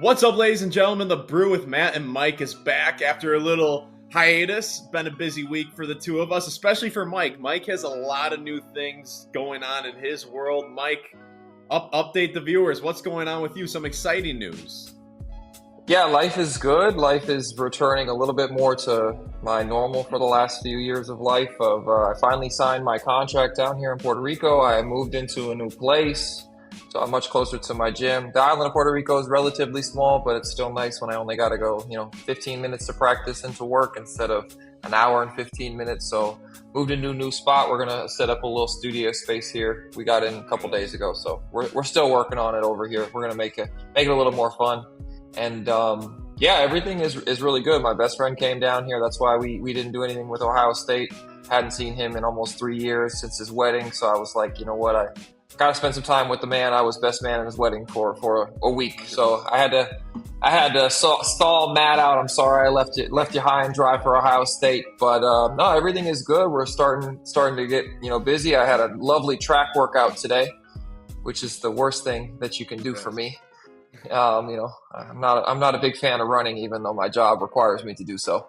What's up, ladies and gentlemen? The Brew with Matt and Mike is back after a little hiatus. Been a busy week for the two of us, especially for Mike. Mike has a lot of new things going on in his world. Mike, update the viewers. What's going on with you? Some exciting news. Yeah, life is good. Life is returning a little bit more to my normal for the last few years of life. I finally signed my contract down here in Puerto Rico. I moved into a new place, so I'm much closer to my gym. The island of Puerto Rico is relatively small, but it's still nice when I only got to go, 15 minutes to practice and to work instead of an hour and 15 minutes. So moved into a new spot. We're gonna set up a little studio space here. We got in a couple days ago, so we're still working on it over here. We're gonna make it a little more fun. And yeah, everything is really good. My best friend came down here. That's why we didn't do anything with Ohio State. Hadn't seen him in almost 3 years since his wedding. So I was like, you know what? I got to spend some time with the man. I was best man in his wedding for a week. So I had to stall Matt out. I'm sorry I left you high and dry for Ohio State. But no, everything is good. We're starting to get busy. I had a lovely track workout today, which is the worst thing that you can do for me. I'm not a big fan of running, even though my job requires me to do so.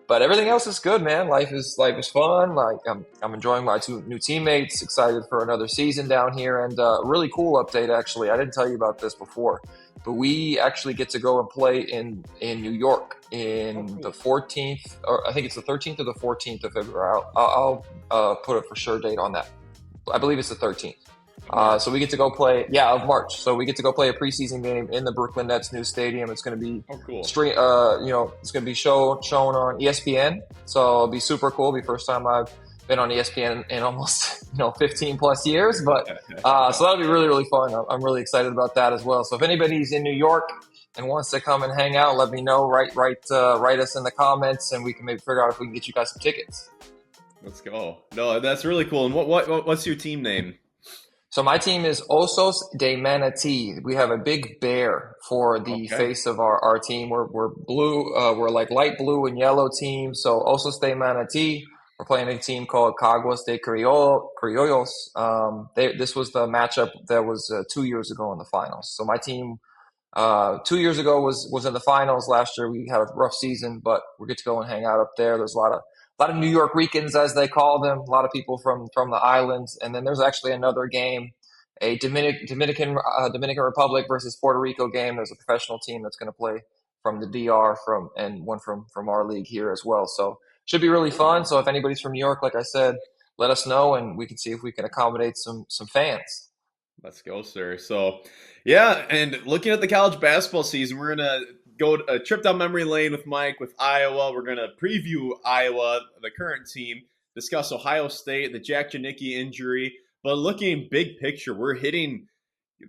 But everything else is good, man. Life is fun. Like I'm enjoying my two new teammates. Excited for another season down here, and really cool update. Actually, I didn't tell you about this before, but we actually get to go and play in New York in the 14th, or I think it's the 13th or the 14th of February. I'll put a for sure date on that. I believe it's the 13th. So we get to go play, of March. So we get to go play a preseason game in the Brooklyn Nets new stadium. It's going to be cool. It's going to be shown on ESPN. So it'll be super cool. It'll be first time I've been on ESPN in almost 15 plus years. But so that'll be really, really fun. I'm really excited about that as well. So if anybody's in New York and wants to come and hang out, let me know. Write us in the comments, and we can maybe figure out if we can get you guys some tickets. Let's go. No, that's really cool. And what's your team name? So my team is Osos de Manatee. We have a big bear for the face of our team. We're blue. We're like light blue and yellow team. So Osos de Manatee. We're playing a team called Caguas de Criollos. This was the matchup that was 2 years ago in the finals. So my team 2 years ago was in the finals. Last year we had a rough season, but we get to go and hang out up there. There's a lot of New York Ricans, as they call them, a lot of people from the islands. And then there's actually another game, a Dominican Republic versus Puerto Rico game. There's a professional team that's going to play from the DR and one from our league here as well. So should be really fun. So if anybody's from New York, like I said, let us know, and we can see if we can accommodate some fans. Let's go, sir. So, yeah, and looking at the college basketball season, we're going to go a trip down memory lane with Mike with Iowa. We're going to preview Iowa, the current team, discuss Ohio State, the Jack Janicki injury. But looking big picture, we're hitting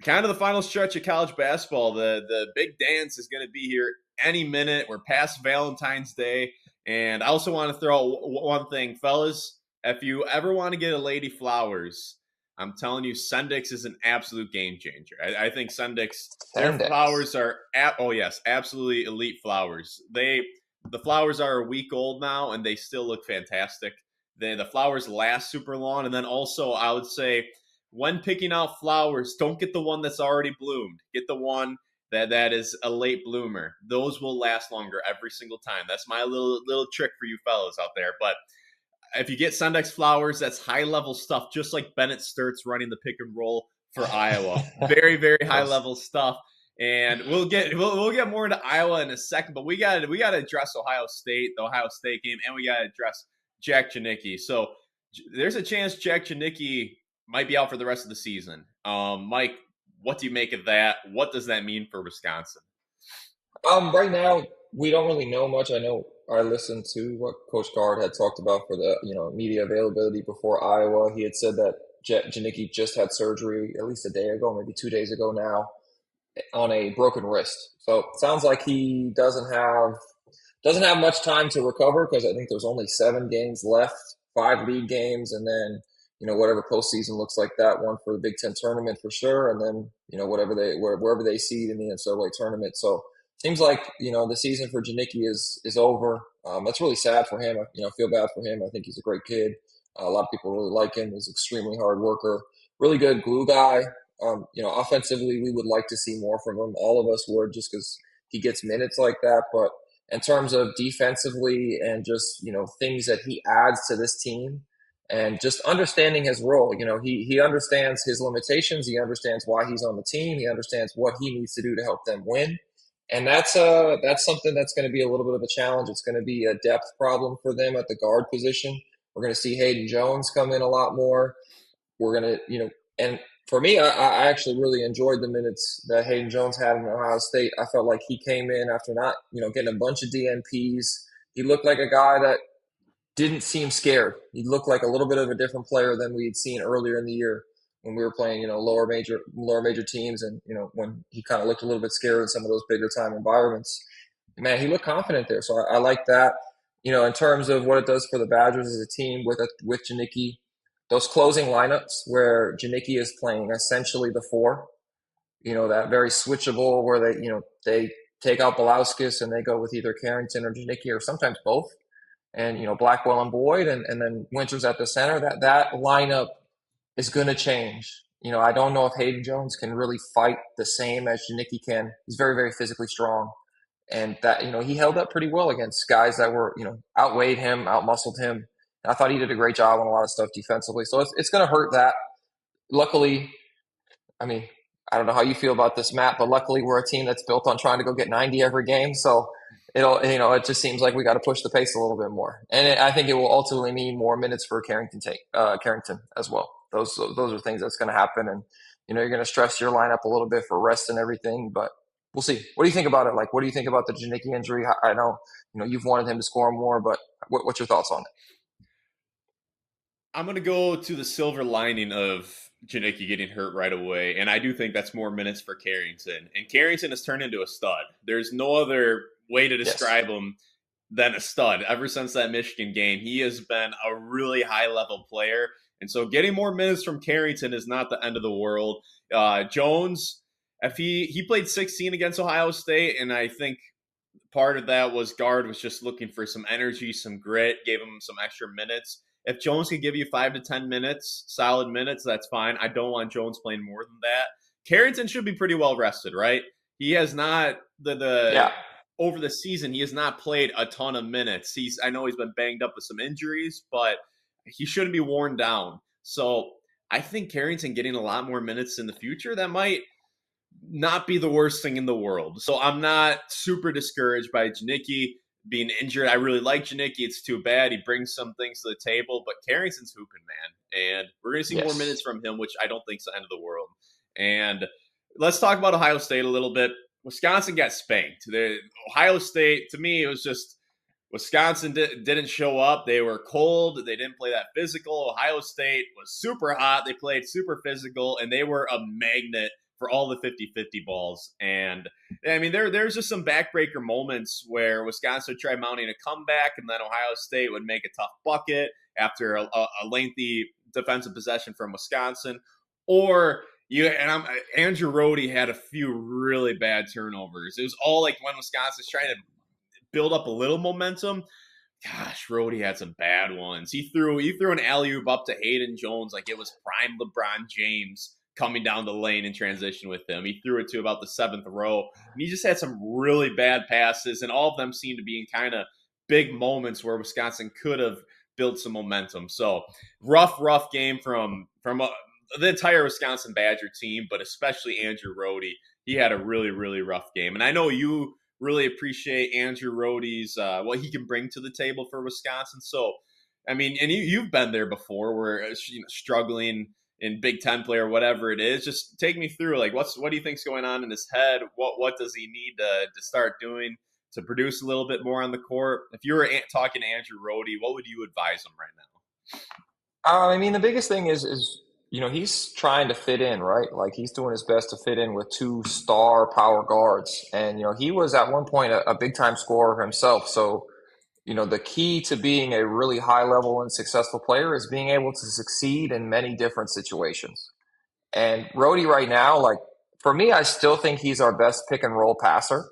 kind of the final stretch of college basketball. The big dance is going to be here any minute. We're past Valentine's Day. And I also want to throw out one thing, fellas. If you ever want to get a lady flowers, I'm telling you, Sendix is an absolute game changer. I think Sendix, their flowers are, absolutely elite flowers. The flowers are a week old now, and they still look fantastic. The flowers last super long. And then also, I would say, when picking out flowers, don't get the one that's already bloomed. Get the one that is a late bloomer. Those will last longer every single time. That's my little trick for you fellas out there. But if you get Sendix flowers, that's high-level stuff, just like Bennett Stirtz running the pick and roll for Iowa. Very, very high-level stuff. And we'll get more into Iowa in a second, but we got to address Ohio State, the Ohio State game, and we got to address Jack Janicki. So there's a chance Jack Janicki might be out for the rest of the season. Mike, what do you make of that? What does that mean for Wisconsin? Right now, we don't really know much. I know I listened to what Coach Gard had talked about for the media availability before Iowa. He had said that Janicki just had surgery at least a day ago, maybe 2 days ago now, on a broken wrist. So it sounds like he doesn't have much time to recover, because I think there's only 7 games left, 5 league games, and then whatever postseason looks like, that one for the Big Ten tournament for sure, and then wherever they seed in the NCAA tournament. So seems like the season for Janicki is over. That's really sad for him. I feel bad for him. I think he's a great kid. A lot of people really like him. He's an extremely hard worker, really good glue guy. Offensively, we would like to see more from him. All of us would, just because he gets minutes like that. But in terms of defensively and just, things that he adds to this team and just understanding his role, he understands his limitations. He understands why he's on the team. He understands what he needs to do to help them win. And that's something that's going to be a little bit of a challenge. It's going to be a depth problem for them at the guard position. We're going to see Hayden Jones come in a lot more. We're going to, and for me, I actually really enjoyed the minutes that Hayden Jones had in Ohio State. I felt like he came in after not, getting a bunch of DNPs. He looked like a guy that didn't seem scared. He looked like a little bit of a different player than we had seen earlier in the year when we were playing, lower major teams, and when he kind of looked a little bit scared in some of those bigger time environments. Man, he looked confident there, so I like that. In terms of what it does for the Badgers as a team with Janicki, those closing lineups where Janicki is playing essentially the four, that very switchable where they take out Belauskas and they go with either Carrington or Janicki or sometimes both, and Blackwell and Boyd, and then Winters at the center. That lineup is going to change. I don't know if Hayden Jones can really fight the same as Janicki can. He's very, very physically strong. And that, he held up pretty well against guys that were, outweighed him, outmuscled him. And I thought he did a great job on a lot of stuff defensively. So it's going to hurt that. Luckily, I mean, I don't know how you feel about this, Matt, but luckily we're a team that's built on trying to go get 90 every game. So it just seems like we got to push the pace a little bit more. And I think it will ultimately mean more minutes for Carrington as well. Those are things that's going to happen. And, you're going to stress your lineup a little bit for rest and everything, but we'll see. What do you think about it? Like, what do you think about the Janicki injury? I know, you've wanted him to score more, but what's your thoughts on it? I'm going to go to the silver lining of Janicki getting hurt right away, and I do think that's more minutes for Carrington. And Carrington has turned into a stud. There's no other way to describe him than a stud. Ever since that Michigan game, he has been a really high-level player. And so getting more minutes from Carrington is not the end of the world. Jones, if he played 16 against Ohio State, and I think part of that was Gard was just looking for some energy, some grit, gave him some extra minutes. If Jones can give you 5 to 10 minutes, solid minutes, that's fine. I don't want Jones playing more than that. Carrington should be pretty well rested, right? He has not over the season, he has not played a ton of minutes. I know he's been banged up with some injuries, but he shouldn't be worn down. So I think Carrington getting a lot more minutes in the future, that might not be the worst thing in the world. So I'm not super discouraged by Janicki being injured. I really like Janicki. It's too bad. He brings some things to the table, but Carrington's hooping, man. And we're going to see more minutes from him, which I don't think is the end of the world. And let's talk about Ohio State a little bit. Wisconsin got spanked. Ohio State, to me, it was just Wisconsin didn't show up. They were cold. They didn't play that physical. Ohio State was super hot. They played super physical, and they were a magnet for all the 50-50 balls. And I mean, there's just some backbreaker moments where Wisconsin would try mounting a comeback, and then Ohio State would make a tough bucket after a lengthy defensive possession from Wisconsin. Or Andrew Rohde had a few really bad turnovers. It was all like when Wisconsin's trying to build up a little momentum. Gosh, Rohde had some bad ones. He threw an alley-oop up to Hayden Jones like it was prime LeBron James coming down the lane in transition with him. He threw it to about the 7th row. And he just had some really bad passes, and all of them seemed to be in kind of big moments where Wisconsin could have built some momentum. So rough game from the entire Wisconsin Badger team, but especially Andrew Rohde. He had a really, really rough game. And I know you really appreciate Andrew Rohde's what he can bring to the table for Wisconsin. So, I mean, and you've been there before, where struggling in Big Ten play or whatever it is. Just take me through, like, what do you think's going on in his head? What does he need to start doing to produce a little bit more on the court? If you were talking to Andrew Rohde, what would you advise him right now? I mean, the biggest thing is he's trying to fit in, right? Like, he's doing his best to fit in with 2 star power guards. And, he was at one point a big time scorer himself. So, the key to being a really high level and successful player is being able to succeed in many different situations. And Rohde right now, like, for me, I still think he's our best pick and roll passer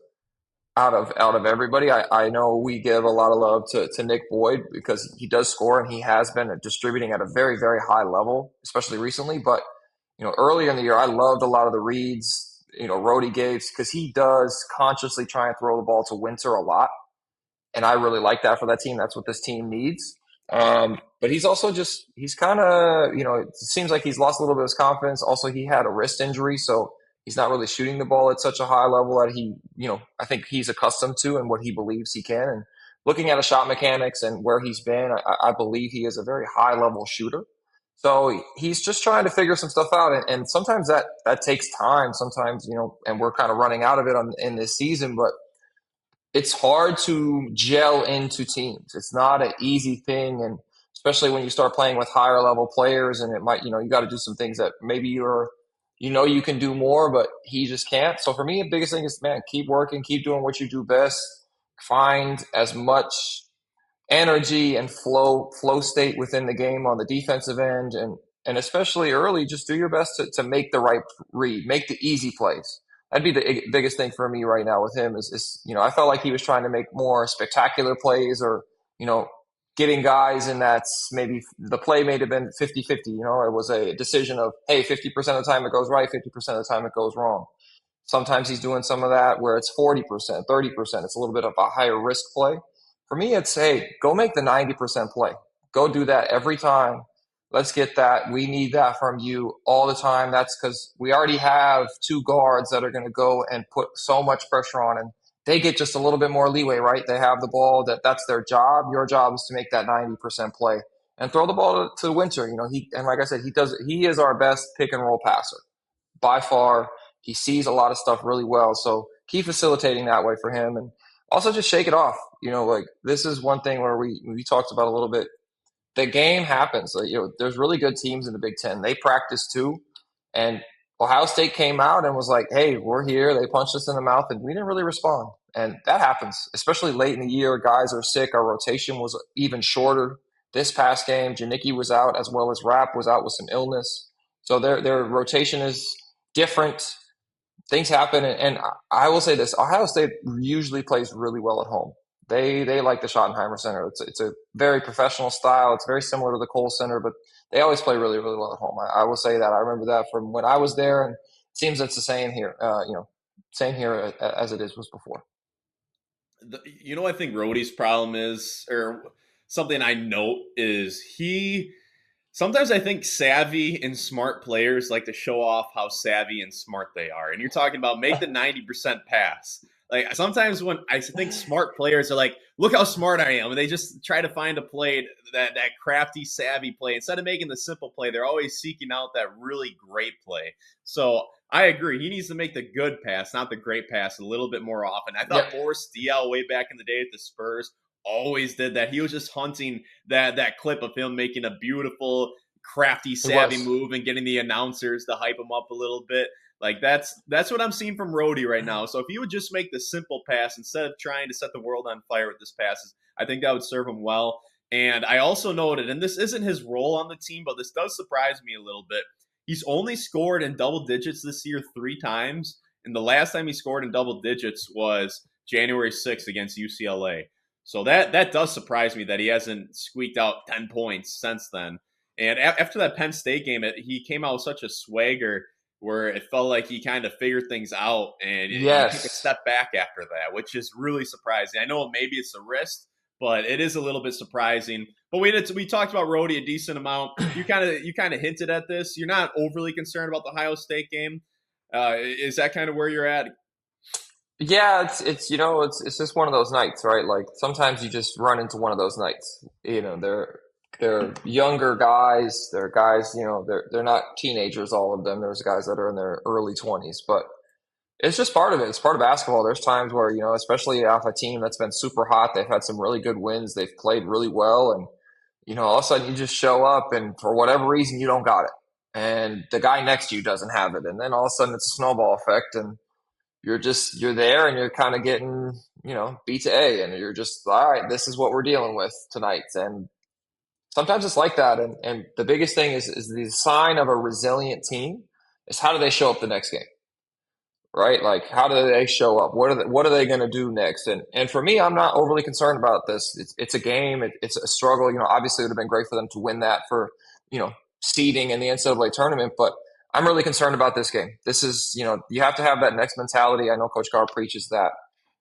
out of everybody. I know we give a lot of love to Nick Boyd because he does score and he has been distributing at a very, very high level, especially recently. But, earlier in the year, I loved a lot of the reads, Rhodey gave because he does consciously try and throw the ball to Winter a lot. And I really like that for that team. That's what this team needs. But he's also he's kind of, it seems like he's lost a little bit of his confidence. Also, he had a wrist injury, so he's not really shooting the ball at such a high level that I think he's accustomed to and what he believes he can. And looking at his shot mechanics and where he's been, I believe he is a very high level shooter. So he's just trying to figure some stuff out. And sometimes that takes time. Sometimes, and we're kind of running out of it in this season, but it's hard to gel into teams. It's not an easy thing, and especially when you start playing with higher level players, and it might, you got to do some things that maybe you can do more, but he just can't. So for me, the biggest thing is, man, keep working, keep doing what you do best. Find as much energy and flow state within the game on the defensive end, and especially early, just do your best to make the right read, make the easy plays. That'd be the biggest thing for me right now with him is I felt like he was trying to make more spectacular plays, or getting guys in that maybe the play may have been 50-50. It was a decision of, hey, 50% of the time it goes right, 50% of the time it goes wrong. Sometimes he's doing some of that where it's 40%, 30%. It's a little bit of a higher risk play. For me, it's, hey, go make the 90% play. Go do that every time. Let's get that. We need that from you all the time. That's because we already have two guards that are going to go and put so much pressure on, and they get just a little bit more leeway, right? They have the ball. That's their job. Your job is to make that 90% play and throw the ball to Winter. And like I said, he is our best pick and roll passer by far. He sees a lot of stuff really well. So keep facilitating that way for him, and also just shake it off. Like this is one thing where we talked about a little bit. The game happens. There's really good teams in the Big Ten. They practice too. And Ohio State came out and was like, hey, we're here. They punched us in the mouth, and we didn't really respond. And that happens, especially late in the year. Guys are sick. Our rotation was even shorter. This past game, Janicki was out, as well as Rapp was out with some illness. So their rotation is different. Things happen. And I will say this, Ohio State usually plays really well at home. They like the Schottenheimer Center. It's a very professional style. It's very similar to the Kohl Center, but they always play really, really well at home. I will say that. I remember that from when I was there, and it seems it's the same here. Same here as it was before. I think Rhodey's problem is, or something I note is sometimes I think savvy and smart players like to show off how savvy and smart they are. And you're talking about make the 90% pass. Like sometimes when I think smart players are like, look how smart I am. And they just try to find a play, that crafty, savvy play. Instead of making the simple play, they're always seeking out that really great play. So I agree. He needs to make the good pass, not the great pass, a little bit more often. I thought Boris Diaw way back in the day at the Spurs always did that. He was just hunting that clip of him making a beautiful, crafty, savvy move and getting the announcers to hype him up a little bit. Like that's what I'm seeing from Rhodey right now. So if he would just make the simple pass instead of trying to set the world on fire with his passes, I think that would serve him well. And I also noted, and this isn't his role on the team, but this does surprise me a little bit. He's only scored in double digits this year 3 times. And the last time he scored in double digits was January 6th against UCLA. So that does surprise me that he hasn't squeaked out 10 points since then. And after that Penn State game, he came out with such a swagger where it felt like he kind of figured things out, and he took a step back after that, which is really surprising. I know maybe it's a wrist, but it is a little bit surprising. But we talked about Rhodey a decent amount. You kind of hinted at this. You're not overly concerned about the Ohio State game. Is that kind of where you're at? Yeah, it's just one of those nights, right? Like sometimes you just run into one of those nights. They're younger guys. They're guys, they're not teenagers, all of them. There's guys that are in their early 20s, but it's just part of it. It's part of basketball. There's times where, especially off a team that's been super hot, they've had some really good wins. They've played really well. And, all of a sudden you just show up and for whatever reason, you don't got it. And the guy next to you doesn't have it. And then all of a sudden it's a snowball effect, and you're there and you're kind of getting, B to A, and you're just, all right, this is what we're dealing with tonight. And sometimes it's like that. And the biggest thing is the sign of a resilient team is how do they show up the next game, right? Like, how do they show up? What are they going to do next? And for me, I'm not overly concerned about this. It's a game. It's a struggle. Obviously it would have been great for them to win that for, seeding in the NCAA tournament, but I'm really concerned about this game. This is, you have to have that next mentality. I know Coach Gard preaches that,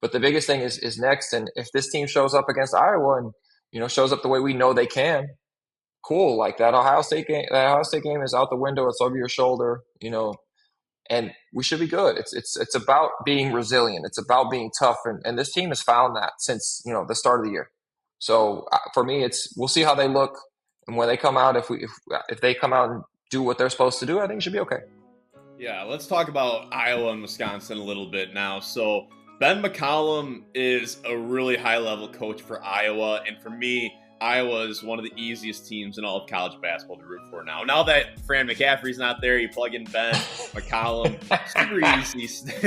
but the biggest thing is next. And if this team shows up against Iowa and shows up the way we know they can, cool. Like that Ohio State game is out the window. It's over your shoulder, and we should be good. It's about being resilient. It's about being tough, and this team has found that since the start of the year. So for me, we'll see how they look, and when they come out, if they come out and do what they're supposed to do, I think it should be okay. Yeah, let's talk about Iowa and Wisconsin a little bit now. So Ben McCollum is a really high-level coach for Iowa, and for me, Iowa is one of the easiest teams in all of college basketball to root for now. Now that Fran McCaffrey's not there, you plug in Ben McCollum.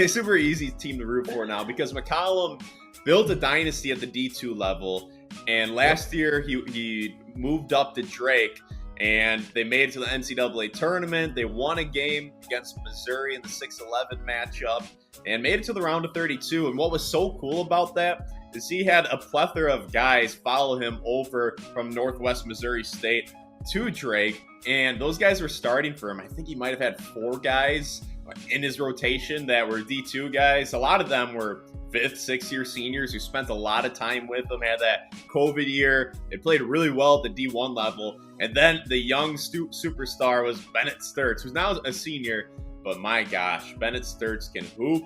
Super easy team to root for now because McCollum built a dynasty at the D2 level, and last year he moved up to Drake, and they made it to the NCAA tournament. They won a game against Missouri in the 6-11 matchup and made it to the round of 32. And what was so cool about that is he had a plethora of guys follow him over from Northwest Missouri State to Drake, and those guys were starting for him. I think he might have had 4 guys in his rotation that were D2 guys. A lot of them were 5th, 6th-year seniors who spent a lot of time with him, had that COVID year. They played really well at the D1 level. And then the young superstar was Bennett Stirtz, who's now a senior. But my gosh, Bennett Stirtz can hoop.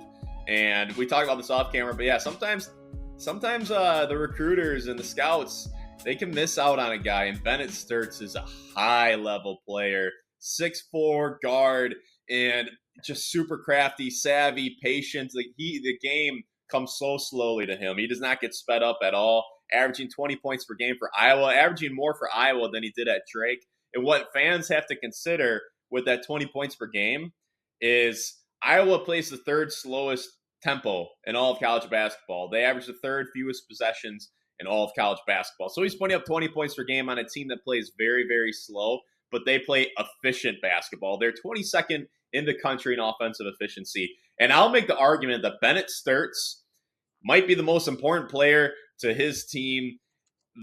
And we talked about this off camera, but yeah, sometimes the recruiters and the scouts, they can miss out on a guy. And Bennett Stirtz is a high-level player, 6'4", guard, and just super crafty, savvy, patient. Like the game comes so slowly to him. He does not get sped up at all, averaging 20 points per game for Iowa, averaging more for Iowa than he did at Drake. And what fans have to consider with that 20 points per game is Iowa plays the 3rd slowest tempo in all of college basketball. They average the 3rd fewest possessions in all of college basketball. So he's putting up 20 points per game on a team that plays very, very slow, but they play efficient basketball. They're 22nd in the country in offensive efficiency. And I'll make the argument that Bennett Stirtz might be the most important player to his team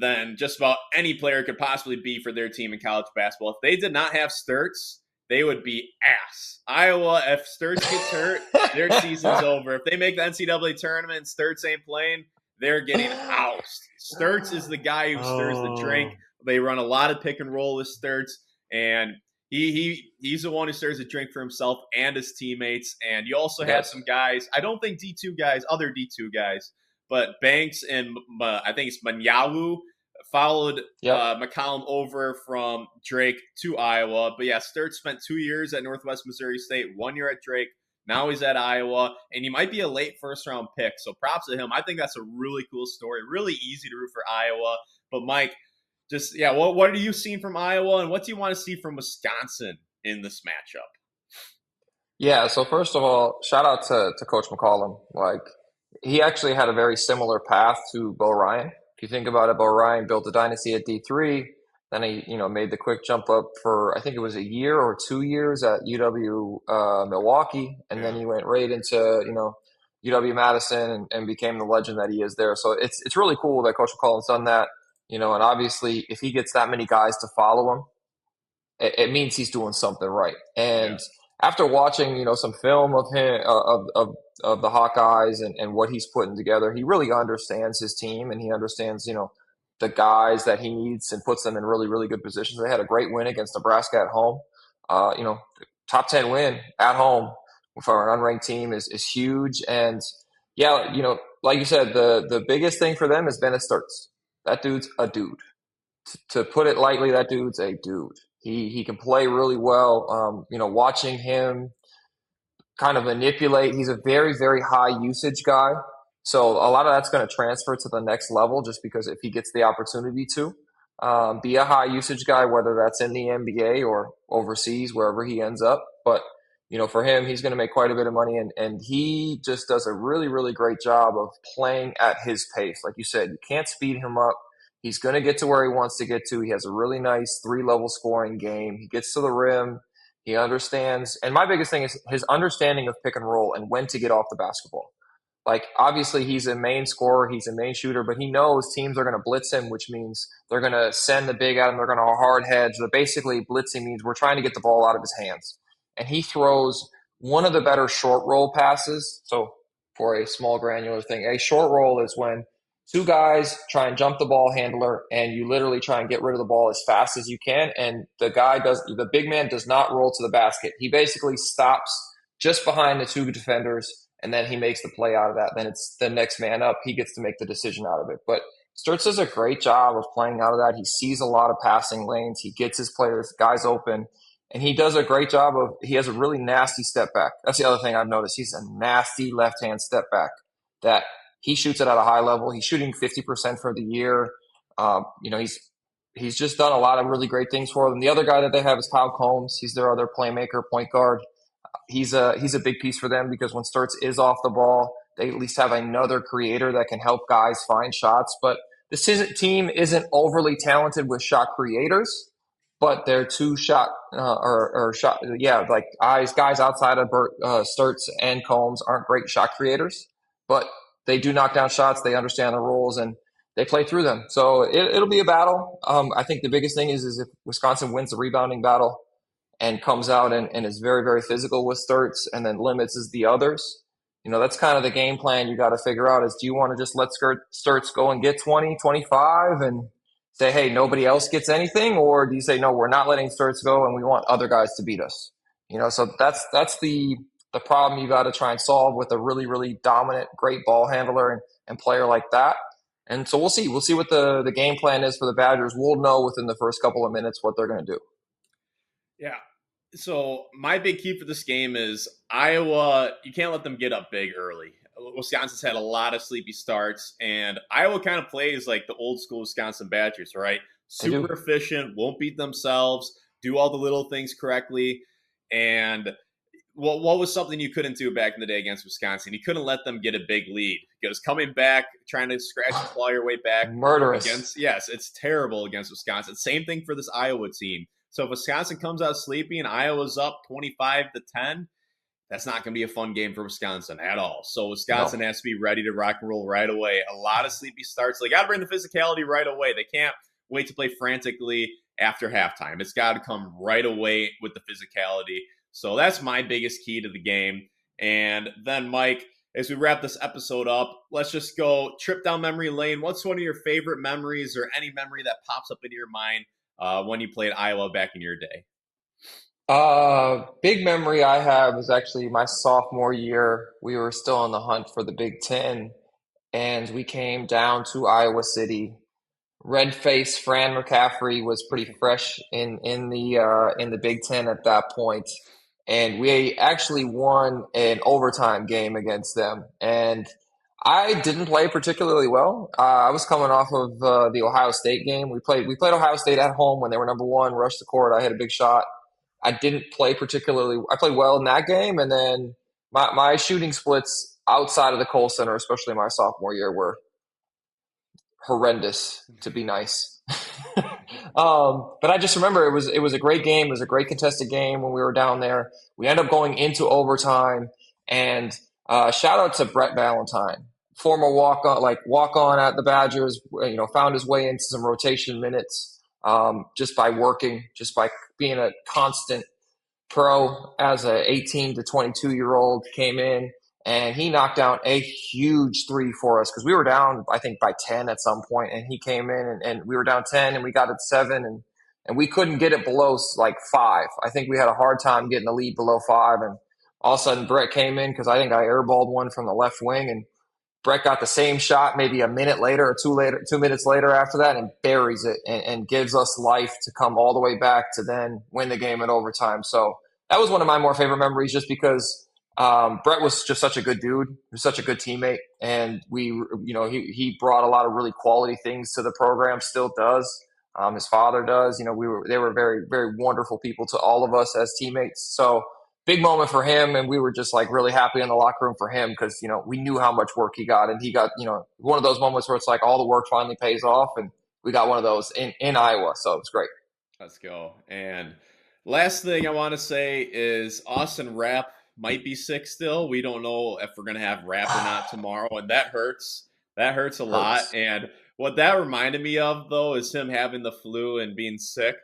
than just about any player could possibly be for their team in college basketball. If they did not have Stirtz, they would be ass. Iowa, if Stirtz gets hurt, their season's over. If they make the NCAA tournament and Stirtz ain't playing, they're getting ousted. Stirtz is the guy who stirs the drink. They run a lot of pick and roll with Stirtz, and he's the one who stirs the drink for himself and his teammates. And you also have some guys, I don't think D2 guys, other D2 guys, but Banks and I think it's Manyawu followed McCollum over from Drake to Iowa. But yeah, Stirtz spent 2 years at Northwest Missouri State, 1 year at Drake. Now he's at Iowa, and he might be a late first-round pick. So props to him. I think that's a really cool story. Really easy to root for Iowa. But Mike, what are you seeing from Iowa, and what do you want to see from Wisconsin in this matchup? Yeah, so first of all, shout out to Coach McCollum. Like, he actually had a very similar path to Bo Ryan. If you think about it, Bo Ryan built a dynasty at D3, then he made the quick jump up for, I think it was a year or 2 years at UW Milwaukee, and then he went right into UW Madison and became the legend that he is there. So it's really cool that Coach McCollum's done that. And obviously, if he gets that many guys to follow him, it means he's doing something right. And after watching, some film of him of the Hawkeyes and what he's putting together, he really understands his team, and he understands, the guys that he needs and puts them in really, really good positions. They had a great win against Nebraska at home. Top 10 win at home for an unranked team is huge. And like you said, the biggest thing for them is Bennett Stirtz. That dude's a dude. To put it lightly, that dude's a dude. He can play really well. Watching him kind of manipulate, he's a very, very high usage guy. So a lot of that's going to transfer to the next level just because if he gets the opportunity to be a high usage guy, whether that's in the NBA or overseas, wherever he ends up. But, for him, he's going to make quite a bit of money. And he just does a really, really great job of playing at his pace. Like you said, you can't speed him up. He's going to get to where he wants to get to. He has a really nice 3-level scoring game. He gets to the rim. He understands. And my biggest thing is his understanding of pick and roll and when to get off the basketball. Like, obviously, he's a main scorer. He's a main shooter, but he knows teams are going to blitz him, which means they're going to send the big at him. They're going to hard hedge. But basically, blitzing means we're trying to get the ball out of his hands. and he throws one of the better short roll passes. So for a small granular thing, a short roll is when two guys try and jump the ball handler, and you literally try and get rid of the ball as fast as you can. And the big man does not roll to the basket. He basically stops just behind the two defenders, and then he makes the play out of that. Then it's the next man up. He gets to make the decision out of it. But Sturtz does a great job of playing out of that. He sees a lot of passing lanes. He gets his guys open, and he does a great job of. He has a really nasty step back. That's the other thing I've noticed. He's a nasty left-hand step back that he shoots it at a high level. He's shooting 50% for the year. He's just done a lot of really great things for them. The other guy that they have is Kyle Combs. He's their other playmaker, point guard. He's a big piece for them because when Sturtz is off the ball, they at least have another creator that can help guys find shots. But this team isn't overly talented with shot creators, but they're two shot like guys outside of Sturtz and Combs aren't great shot creators, but they do knock down shots. They understand the rules and they play through them. So it'll be a battle. I think the biggest thing is if Wisconsin wins the rebounding battle and comes out and is very, very physical with Sturtz and then limits the others. That's kind of the game plan you got to figure out is do you want to just let Sturtz go and get 20, 25 and say, hey, nobody else gets anything? Or do you say, no, we're not letting Sturtz go and we want other guys to beat us? So that's the problem you got to try and solve with a really, really dominant, great ball handler and player like that. And so we'll see. We'll see what the game plan is for the Badgers. We'll know within the first couple of minutes what they're going to do. Yeah. So my big key for this game is Iowa, you can't let them get up big early. Wisconsin's had a lot of sleepy starts, and Iowa kind of plays like the old school Wisconsin Badgers, right? Super efficient, won't beat themselves, do all the little things correctly. And what was something you couldn't do back in the day against Wisconsin? You couldn't let them get a big lead because coming back, trying to scratch and claw your way back. Murderous. Yes, it's terrible against Wisconsin. Same thing for this Iowa team. So if Wisconsin comes out sleepy and Iowa's up 25-10, that's not going to be a fun game for Wisconsin at all. So Wisconsin has to be ready to rock and roll right away. A lot of sleepy starts. They got to bring the physicality right away. They can't wait to play frantically after halftime. It's got to come right away with the physicality. So that's my biggest key to the game. And then, Mike, as we wrap this episode up, let's just go trip down memory lane. What's one of your favorite memories or any memory that pops up into your mind when you played Iowa back in your day? Big memory I have is actually my sophomore year. We were still on the hunt for the Big Ten, and we came down to Iowa City. Red-faced Fran McCaffrey was pretty fresh in the Big Ten at that point, and we actually won an overtime game against them. And I didn't play particularly well. I was coming off of the Ohio State game. We played Ohio State at home when they were number one. Rushed the court. I hit a big shot. I didn't play particularly. I played well in that game, and then my shooting splits outside of the Kohl Center, especially my sophomore year, were horrendous, to be nice. But I just remember it was a great game. It was a great contested game when we were down there. We ended up going into overtime, and shout out to Brett Valentine, former walk on at the Badgers. Found his way into some rotation minutes just by being a constant pro as a 18 to 22-year-old. Came in and he knocked down a huge three for us because we were down, I think, by 10 at some point, and he came in and we were down 10 and we got it 7 and we couldn't get it below like 5. I think we had a hard time getting the lead below 5, and all of a sudden Brett came in because I think I airballed one from the left wing, and Brett got the same shot maybe a minute later or 2 minutes later after that and buries it and gives us life to come all the way back to then win the game in overtime. So that was one of my more favorite memories just because Brett was just such a good dude. He was such a good teammate. And he brought a lot of really quality things to the program, still does. His father does. They were very, very wonderful people to all of us as teammates. So big moment for him, and we were just like really happy in the locker room for him because we knew how much work he got, and he got one of those moments where it's like all the work finally pays off, and we got one of those in Iowa, so it's great. Let's go. And last thing I want to say is Austin Rapp might be sick still. We don't know if we're gonna have Rapp or not tomorrow, and that hurts. That hurts a lot. And what that reminded me of though is him having the flu and being sick.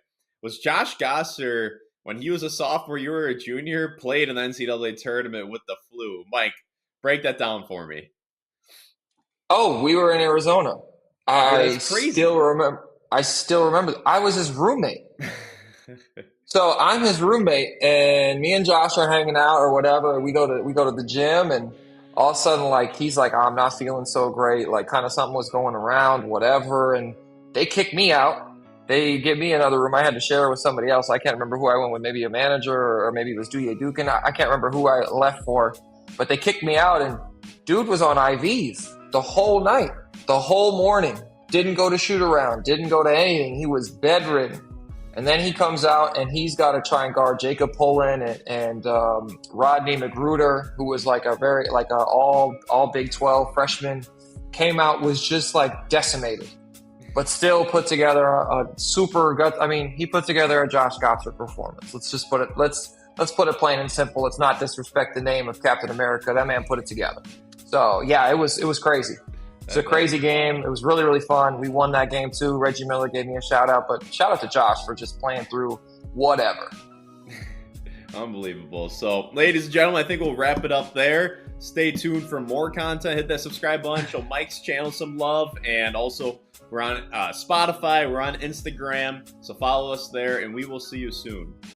Was Josh Gosser when he was a sophomore, you were a junior, played in the NCAA tournament with the flu. Mike, break that down for me. Oh, we were in Arizona. Yeah, I that's crazy. still remember. I still remember. I was his roommate. So I'm his roommate, and me and Josh are hanging out or whatever. We go to the gym, and all of a sudden, like he's like, I'm not feeling so great. Like kind of something was going around, whatever. And they kick me out. They give me another room. I had to share it with somebody else. I can't remember who I went with. Maybe a manager or maybe it was Duya Dukin. I can't remember who I left for, but they kicked me out, and dude was on IVs the whole night, the whole morning. Didn't go to shoot around. Didn't go to anything. He was bedridden. And then he comes out and he's got to try and guard Jacob Pullen and Rodney McGruder, who was like a very like a all Big 12 freshman, came out was just like decimated, but still put together a super gut. I mean, he put together a Josh Gottschalk performance. Let's put it plain and simple. Let's not disrespect the name of Captain America. That man put it together. So yeah, it was crazy. It's a crazy game. It was really, really fun. We won that game too. Reggie Miller gave me a shout out, but shout out to Josh for just playing through whatever. Unbelievable. So, ladies and gentlemen, I think we'll wrap it up there. Stay tuned for more content. Hit that subscribe button. Show Mike's channel some love. And also, we're on Spotify. We're on Instagram. So follow us there, and we will see you soon.